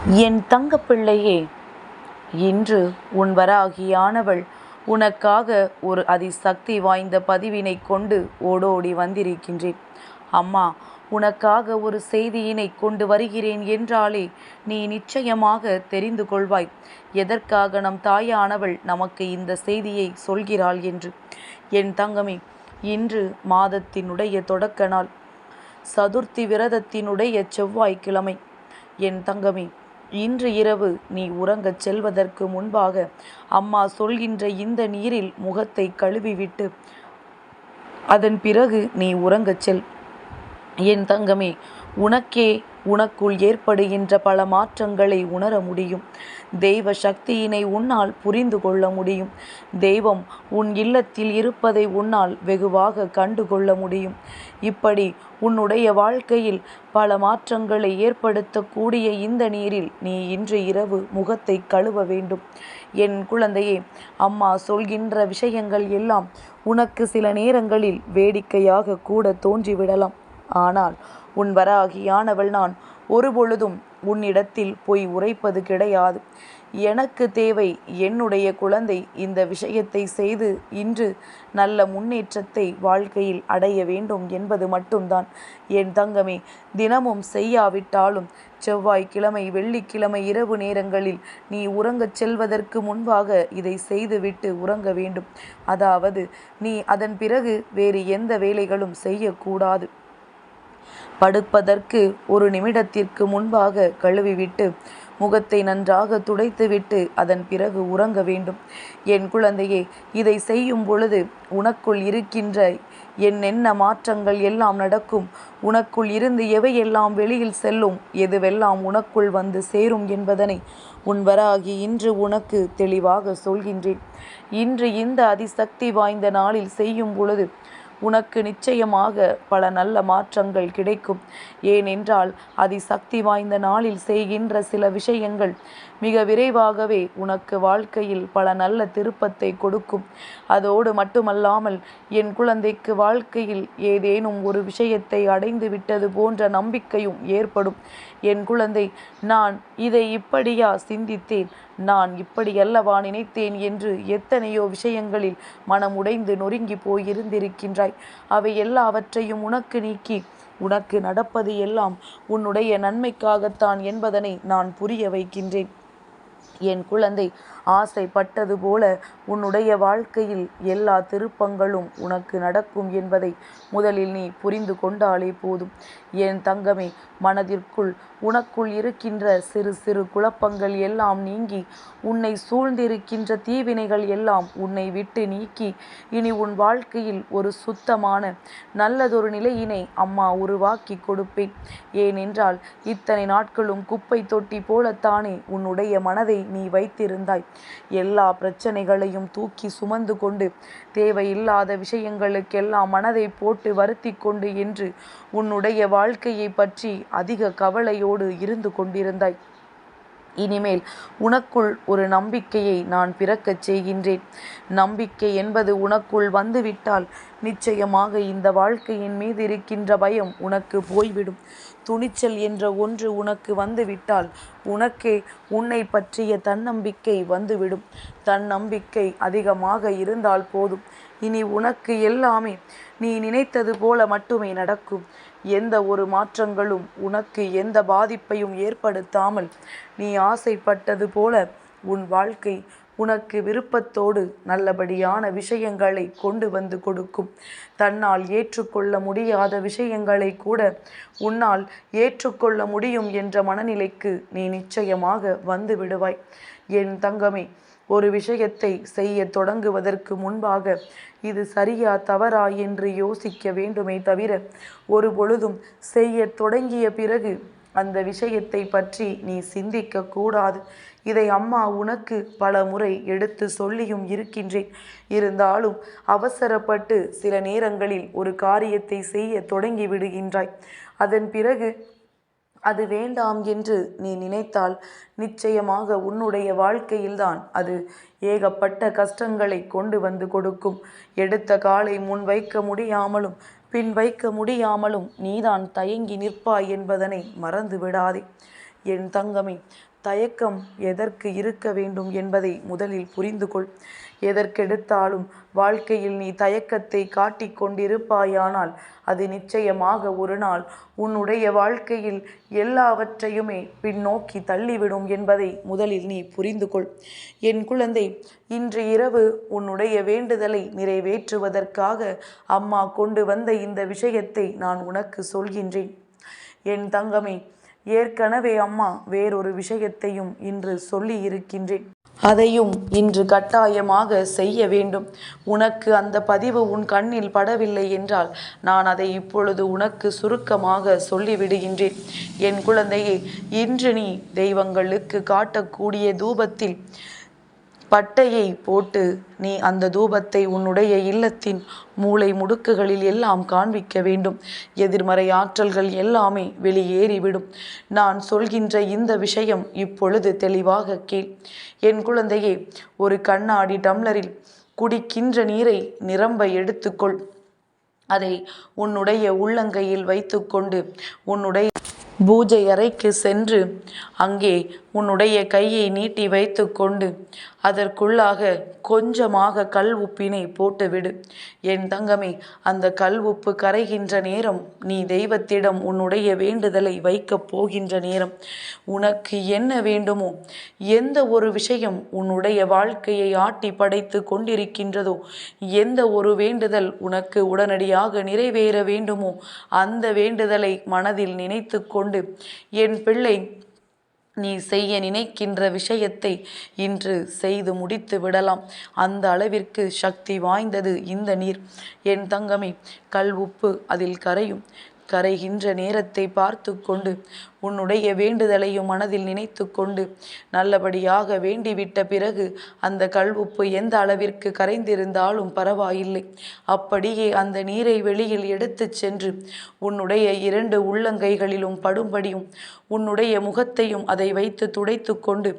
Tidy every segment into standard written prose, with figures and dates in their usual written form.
என் தங்கப்பிள்ளையே, இன்று உன் வராகியானவள் உனக்காக ஒரு அதிசக்தி வாய்ந்த பதிவினை கொண்டு ஓடோடி வந்திருக்கின்றேன். அம்மா உனக்காக ஒரு செய்தியினை கொண்டு வருகிறேன் என்றாலே நீ நிச்சயமாக தெரிந்து கொள்வாய், எதற்காக நம் தாயானவள் நமக்கு இந்த செய்தியை சொல்கிறாள் என்று. என் தங்கமே, இன்று மாதத்தினுடைய தொடக்க நாள், சதுர்த்தி விரதத்தினுடைய செவ்வாய்க்கிழமை. என் தங்கமே, இன்று இரவு நீ உறங்கச் செல்வதற்கு முன்பாக அம்மா சொல்கின்ற இந்த நீரில் முகத்தை கழுவிவிட்டு அதன் பிறகு நீ உறங்கச் செல். என் தங்கமே, உனக்குள் ஏற்படுகின்ற பல மாற்றங்களை உணர முடியும். தெய்வ சக்தியினை உன்னால் புரிந்து கொள்ள முடியும். தெய்வம் உன் இல்லத்தில் இருப்பதை உன்னால் வெகுவாக கண்டுகொள்ள முடியும். இப்படி உன்னுடைய வாழ்க்கையில் பல மாற்றங்களை ஏற்படுத்தக்கூடிய இந்த நீரில் நீ இன்று இரவு முகத்தை கழுவ வேண்டும். என் குழந்தையே, அம்மா சொல்கின்ற விஷயங்கள் எல்லாம் உனக்கு சில நேரங்களில் வேடிக்கையாக கூட தோன்றிவிடலாம். ஆனால் உன் வராகியானவள் நான் ஒருபொழுதும் உன்னிடத்தில் பொய் உரைப்பது கிடையாது. எனக்கு தேவை என்னுடைய குழந்தை இந்த விஷயத்தை செய்து இன்று நல்ல முன்னேற்றத்தை வாழ்க்கையில் அடைய வேண்டும் என்பது மட்டும்தான். என் தங்கமே, தினமும் செய்யாவிட்டாலும் செவ்வாய்க்கிழமை வெள்ளிக்கிழமை இரவு நேரங்களில் நீ உறங்கச் செல்வதற்கு முன்பாக இதை செய்துவிட்டு உறங்க வேண்டும். அதாவது நீ அதன் பிறகு வேறு எந்த வேலைகளும் செய்யக்கூடாது. படுப்பதற்கு ஒரு நிமிடத்திற்கு முன்பாக கழுவிவிட்டு முகத்தை நன்றாக துடைத்துவிட்டு அதன் பிறகு உறங்க வேண்டும். என் குழந்தையே, இதை செய்யும் பொழுது உனக்குள் இருக்கின்ற என்னென்ன மாற்றங்கள் எல்லாம் நடக்கும், உனக்குள் இருந்து எவையெல்லாம் வெளியில் செல்லும், எதுவெல்லாம் உனக்குள் வந்து சேரும் என்பதனை உன் வராகி இன்று உனக்கு தெளிவாக சொல்கின்றேன். இன்று இந்த அதிசக்தி வாய்ந்த நாளில் செய்யும் பொழுது உனக்கு நிச்சயமாக பல நல்ல மாற்றங்கள் கிடைக்கும். ஏனென்றால் அதிசக்தி வாய்ந்த நாளில் செய்கின்ற சில விஷயங்கள் மிக விரைவாகவே உனக்கு வாழ்க்கையில் பல நல்ல திருப்பத்தை கொடுக்கும். அதோடு மட்டுமல்லாமல் என் குழந்தைக்கு வாழ்க்கையில் ஏதேனும் ஒரு விஷயத்தை அடைந்து விட்டது போன்ற நம்பிக்கையும் ஏற்படும். என் குழந்தை, நான் இதை இப்படியா சிந்தித்தேன், நான் இப்படியல்லவா நினைத்தேன் என்று எத்தனையோ விஷயங்களில் மனம் உடைந்து நொறுங்கி போயிருந்திருக்கின்றாய். அவை எல்லாவற்றையும் உனக்கு நீக்கி உனக்கு நடப்பது எல்லாம் உன்னுடைய நன்மைக்காகத்தான் என்பதனை நான் புரிய வைக்கின்றேன். என் குழந்தை, ஆசைப்பட்டது போல உன்னுடைய வாழ்க்கையில் எல்லா திருப்பங்களும் உனக்கு நடக்கும் என்பதை முதலில் நீ புரிந்து கொண்டாலே போதும். என் தங்கமே, மனதிற்குள் உனக்குள் இருக்கின்ற சிறு சிறு குழப்பங்கள் எல்லாம் நீங்கி உன்னை சூழ்ந்திருக்கின்ற தீவினைகள் எல்லாம் உன்னை விட்டு நீக்கி இனி உன் வாழ்க்கையில் ஒரு சுத்தமான நல்லதொரு நிலையினை அம்மா உருவாக்கி கொடுப்பேன். ஏனென்றால் இத்தனை நாட்களும் குப்பை தொட்டி போலத்தானே உன்னுடைய மனதை நீ வைத்திருந்தாய். எல்லா பிரச்சனைகளையும் தூக்கி சுமந்து கொண்டு தேவையில்லாத விஷயங்களுக்கெல்லாம் மனதை போட்டு வருத்தி கொண்டு என்று உன்னுடைய வாழ்க்கையை பற்றி அதிக கவலையோடு இருந்து கொண்டிருந்தாய். இனிமேல் உனக்குள் ஒரு நம்பிக்கையை நான் பிறக்கச் செய்கின்றேன். நம்பிக்கை என்பது உனக்குள் வந்துவிட்டால் நிச்சயமாக இந்த வாழ்க்கையின் மீது இருக்கின்ற பயம் உனக்கு போய்விடும். துணிச்சல் என்ற ஒன்று உனக்கு வந்துவிட்டால் உனக்கே உன்னை பற்றிய தன்னம்பிக்கை வந்துவிடும். தன்னம்பிக்கை அதிகமாக இருந்தால் போதும், இனி உனக்கு எல்லாமே நீ நினைத்தது போல மட்டுமே நடக்கும். எந்த ஒரு மாற்றங்களும் உனக்கு எந்த பாதிப்பையும் ஏற்படுத்தாமல் நீ ஆசைப்பட்டது போல உன் வாழ்க்கை உனக்கு விருப்பத்தோடு நல்லபடியான விஷயங்களை கொண்டு வந்து கொடுக்கும். தன்னால் ஏற்றுக்கொள்ள முடியாத விஷயங்களை கூட உன்னால் ஏற்றுக்கொள்ள முடியும் என்ற மனநிலைக்கு நீ நிச்சயமாக வந்து விடுவாய். என் தங்கமே, ஒரு விஷயத்தை செய்ய தொடங்குவதற்கு முன்பாக இது சரியா தவறா என்று யோசிக்க வேண்டுமே தவிர ஒரு பொழுதும் செய்ய தொடங்கிய பிறகு அந்த விஷயத்தை பற்றி நீ சிந்திக்க கூடாது. இதை அம்மா உனக்கு பல முறை எடுத்து சொல்லியும் இருக்கின்றேன். இருந்தாலும் அவசரப்பட்டு சில நேரங்களில் ஒரு காரியத்தை செய்ய தொடங்கி விடுகின்றாய். அதன் பிறகு அது வேண்டாம் என்று நீ நினைத்தால் நிச்சயமாக உன்னுடைய வாழ்க்கையில்தான் அது ஏகப்பட்ட கஷ்டங்களை கொண்டு வந்து கொடுக்கும். எடுத்த காலை முன் வைக்க முடியாமலும் பின் வைக்க முடியாமலும் நீதான் தயங்கி நிற்பாய் என்பதனை மறந்து விடாதே. என் தங்கமே, தயக்கம் எதற்கு இருக்க வேண்டும் என்பதை முதலில் புரிந்து கொள். எதற்கெடுத்தாலும் வாழ்க்கையில் நீ தயக்கத்தை காட்டிக் கொண்டிருப்பாயானால் அது நிச்சயமாக ஒரு நாள் உன்னுடைய வாழ்க்கையில் எல்லாவற்றையுமே பின்னோக்கி தள்ளிவிடும் என்பதை முதலில் நீ புரிந்து கொள். என் குழந்தை, இன்று இரவு உன்னுடைய வேண்டுதலை நிறைவேற்றுவதற்காக அம்மா கொண்டு வந்த இந்த விஷயத்தை நான் உனக்கு சொல்கின்றேன். என் தங்கமே, ஏற்கனவே அம்மா வேறொரு விஷயத்தையும் இன்று சொல்லி இருக்கின்றேன். அதையும் இன்று கட்டாயமாக செய்ய வேண்டும். உனக்கு அந்த பதிவு உன் கண்ணில் படவில்லை என்றால் நான் அதை இப்பொழுது உனக்கு சுருக்கமாக சொல்லிவிடுகின்றேன். என் குழந்தையே, இன்று நீ தெய்வங்களுக்கு காட்டக்கூடிய தூபத்தில் பட்டையை போட்டு நீ அந்த தூபத்தை உன்னுடைய இல்லத்தின் மூலை முடுக்குகளில் எல்லாம் காண்பிக்க வேண்டும். எதிர்மறை ஆற்றல்கள் எல்லாமே வெளியேறிவிடும். நான் சொல்கின்ற இந்த விஷயம் இப்பொழுது தெளிவாக கேள். என் குழந்தையே, ஒரு கண்ணாடி டம்ளரில் குடிக்கின்ற நீரை நிரம்ப எடுத்துக்கொள். அதை உன்னுடைய உள்ளங்கையில் வைத்துக்கொண்டு உன்னுடைய பூஜை அறைக்கு சென்று அங்கே உன்னுடைய கையை நீட்டி வைத்து கொண்டு அதற்குள்ளாக கொஞ்சமாக கல் உப்பினை போட்டுவிடு. என் தங்கமே, அந்த கல் உப்பு கரைகின்ற நேரம் நீ தெய்வத்திடம் உன்னுடைய வேண்டுதலை வைக்கப் போகின்ற நேரம். உனக்கு என்ன வேண்டுமோ, எந்த ஒரு விஷயம் உன்னுடைய வாழ்க்கையை ஆட்டி படைத்து கொண்டிருக்கின்றதோ, எந்த ஒரு வேண்டுதல் உனக்கு உடனடியாக நிறைவேற வேண்டுமோ அந்த வேண்டுதலை மனதில் நினைத்து கொண்டு, என் பிள்ளை, நீ செய்ய நினைக்கின்ற விஷயத்தை இன்று செய்து முடித்து விடலாம். அந்த அளவிற்கு சக்தி வாய்ந்தது இந்த நீர். என் தங்கமே, கல் உப்பு அதில் கரையும். கரைகின்ற நேரத்தை பார்த்து கொண்டு உன்னுடைய வேண்டுதலையும் மனதில் நினைத்து கொண்டு நல்லபடியாக வேண்டிவிட்ட பிறகு அந்த கல் உப்பு எந்த அளவிற்கு கரைந்திருந்தாலும் பரவாயில்லை, அப்படியே அந்த நீரை வெளியில் எடுத்து சென்று உன்னுடைய 2 உள்ளங்கைகளிலும் படும்படியும் உன்னுடைய முகத்தையும் அதை வைத்து துடைத்து கொண்டு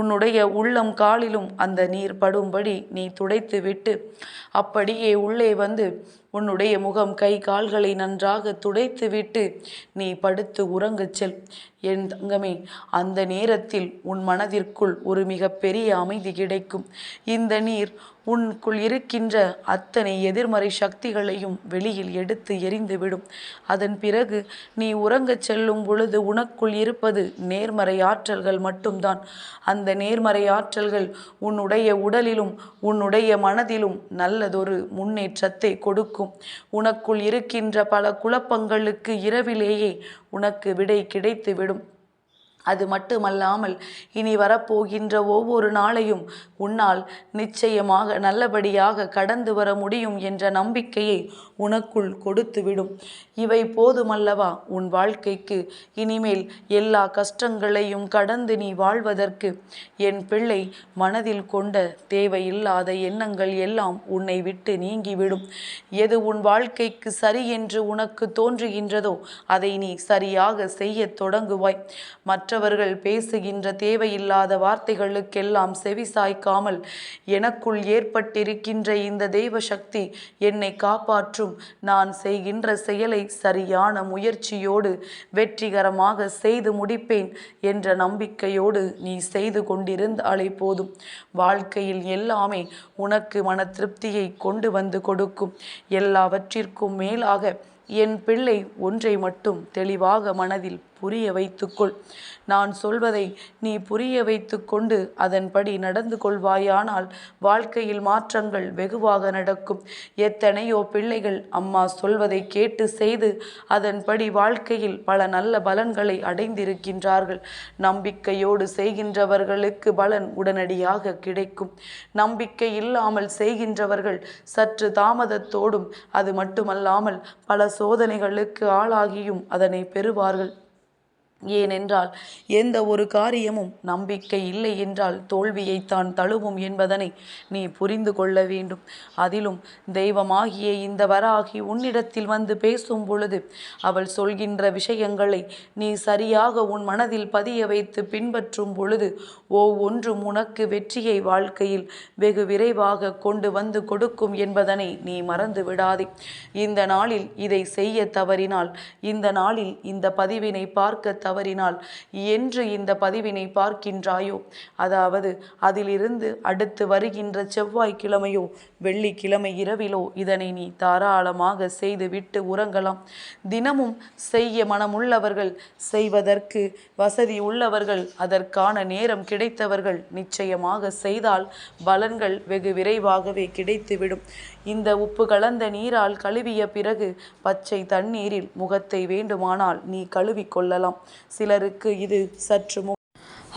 உன்னுடைய உள்ளம் காலிலும் அந்த நீர் படும்படி நீ துடைத்து விட்டு அப்படியே உள்ளே வந்து உன்னுடைய முகம் கை கால்களை நன்றாக துடைத்து விட்டு நீ படுத்து உறங்கச் செல். என் தங்கமே, அந்த நேரத்தில் உன் மனதிற்குள் ஒரு மிகப்பெரிய அமைதி கிடைக்கும். இந்த நீர் உனக்குள் இருக்கின்ற அத்தனை எதிர்மறை சக்திகளையும் வெளியில் எடுத்து எறிந்துவிடும். அதன் பிறகு நீ உறங்கச் செல்லும் பொழுது உனக்குள் இருப்பது நேர்மறை ஆற்றல்கள் மட்டும்தான். அந்த நேர்மறை ஆற்றல்கள் உன்னுடைய உடலிலும் உன்னுடைய மனதிலும் நல்லதொரு முன்னேற்றத்தை கொடுக்கும். உனக்குள் இருக்கின்ற பல குழப்பங்களுக்கு இரவிலேயே உனக்கு விடை கிடைத்துவிடும். அது மட்டுமல்லாமல் இனி வரப்போகின்ற ஒவ்வொரு நாளையும் உன்னால் நிச்சயமாக நல்லபடியாக கடந்து வர முடியும் என்ற நம்பிக்கையை உனக்குள் கொடுத்துவிடும். இவை போதுமல்லவா உன் வாழ்க்கைக்கு இனிமேல் எல்லா கஷ்டங்களையும் கடந்து நீ வாழ்வதற்கு? என் பிள்ளை, மனதில் கொண்ட தேவையில்லாத எண்ணங்கள் எல்லாம் உன்னை விட்டு நீங்கிவிடும். எது உன் வாழ்க்கைக்கு சரி என்று உனக்கு தோன்றுகின்றதோ அதை நீ சரியாக செய்ய தொடங்குவாய். மற்றவர்கள் பேசுகின்ற தேவையில்லாத வார்த்தைகளுக்கெல்லாம் செவி சாய்க்காமல் எனக்குள் ஏற்பட்டிருக்கின்ற இந்த தெய்வ சக்தி என்னை காப்பாற்றும், நான் செய்கின்ற செயலை சரியான முயற்சியோடு வெற்றிகரமாக செய்து முடிப்பேன் என்ற நம்பிக்கையோடு நீ செய்து கொண்டிருந்தாலே போதும். வாழ்க்கையில் எல்லாமே உனக்கு மன திருப்தியை கொண்டு வந்து கொடுக்கும். எல்லாவற்றிற்கும் மேலாக என் பிள்ளை, ஒன்றை மட்டும் தெளிவாக மனதில் புரிய வைத்துக்கொள். நான் சொல்வதை நீ புரிய வைத்து கொண்டு அதன்படி நடந்து கொள்வாயானால் வாழ்க்கையில் மாற்றங்கள் வெகுவாக நடக்கும். எத்தனையோ பிள்ளைகள் அம்மா சொல்வதை கேட்டு செய்து அதன்படி வாழ்க்கையில் பல நல்ல பலன்களை அடைந்திருக்கின்றார்கள். நம்பிக்கையோடு செய்கின்றவர்களுக்கு பலன் உடனடியாக கிடைக்கும். நம்பிக்கை இல்லாமல் செய்கின்றவர்கள் சற்று தாமதத்தோடும், அது மட்டுமல்லாமல் பல சோதனைகளுக்கு ஆளாகியும் அதனை பெறுவார்கள். ஏனென்றால் எந்த ஒரு காரியமும் நம்பிக்கை இல்லை என்றால் தோல்வியைத்தான் தழுவும் என்பதனை நீ புரிந்து கொள்ள வேண்டும். அதிலும் தெய்வமாகிய இந்த வராகி உன்னிடத்தில் வந்து பேசும் பொழுது அவள் சொல்கின்ற விஷயங்களை நீ சரியாக உன் மனதில் பதிய வைத்து பின்பற்றும் பொழுது ஒவ்வொன்றும் உனக்கு வெற்றியை வாழ்க்கையில் வெகு விரைவாக கொண்டு வந்து கொடுக்கும் என்பதனை நீ மறந்து விடாதே. இந்த நாளில் இதை செய்ய தவறினால், இந்த நாளில் இந்த பதிவினை பார்க்க தவறினால் என்று இந்த பதிவினை பார்க்கின்றாயோ, அதாவது அதிலிருந்து அடுத்து வருகின்ற செவ்வாய்க்கிழமையோ வெள்ளிக்கிழமை இரவிலோ இதனை நீ தாராளமாக செய்துவிட்டு உறங்கலாம். தினமும் செய்ய மனமுள்ளவர்கள், செய்வதற்கு வசதி உள்ளவர்கள், அதற்கான நேரம் கிடைத்தவர்கள் நிச்சயமாக செய்தால் பலன்கள் வெகு விரைவாகவே கிடைத்துவிடும். இந்த உப்பு கலந்த நீரால் கழுவிய பிறகு பச்சை தண்ணீரில் முகத்தை வேண்டுமானால் நீ கழுவிக்கொள்ளலாம். சிலருக்கு இது சற்று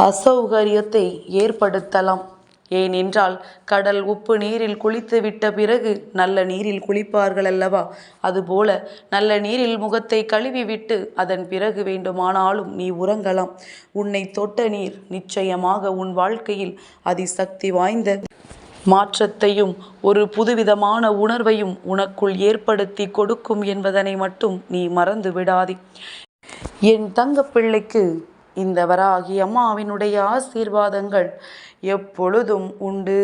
அசௌகரியத்தை ஏற்படுத்தலாம். ஏனென்றால் கடல் உப்பு நீரில் குளித்து விட்ட பிறகு நல்ல நீரில் குளிப்பார்கள் அல்லவா? அதுபோல நல்ல நீரில் முகத்தை கழுவிவிட்டு அதன் பிறகு வேண்டுமானாலும் நீ உறங்கலாம். உன்னை தொட்ட நீர் நிச்சயமாக உன் வாழ்க்கையில் அதிசக்தி வாய்ந்த மாற்றத்தையும் ஒரு புதுவிதமான உணர்வையும் உனக்குள் ஏற்படுத்தி கொடுக்கும் என்பதனை மட்டும் நீ மறந்து விடாதே. என் தங்கப்பிள்ளைக்கு இந்த வராகி அம்மாவினுடைய ஆசீர்வாதங்கள் எப்பொழுதும் உண்டு.